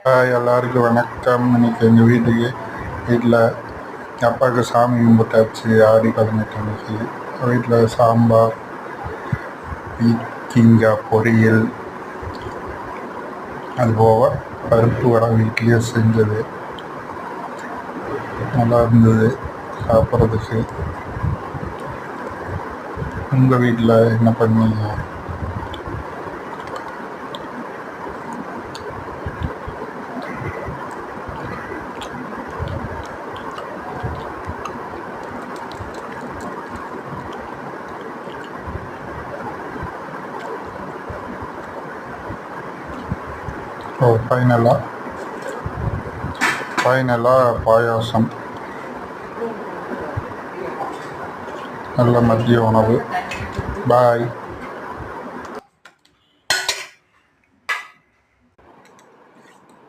எல்லாருக்கும் வணக்கம். இன்னைக்கு எங்கள் வீட்டில் அப்பாவுக்கு சாமி கும்பிட்டாச்சு. ஆடி 18 அன்னைக்கு வீட்டில் சாம்பார், பீக்கிங்காய் பொரியல், அதுபோக பருப்பு வடை வீட்லேயே செஞ்சது. நல்லா இருந்தது சாப்பிட்றதுக்கு. உங்கள் வீட்டில் என்ன பண்ணீங்க? ஃபைனலாக பாயாசம். நல்ல மதிய உணவு. பாய்.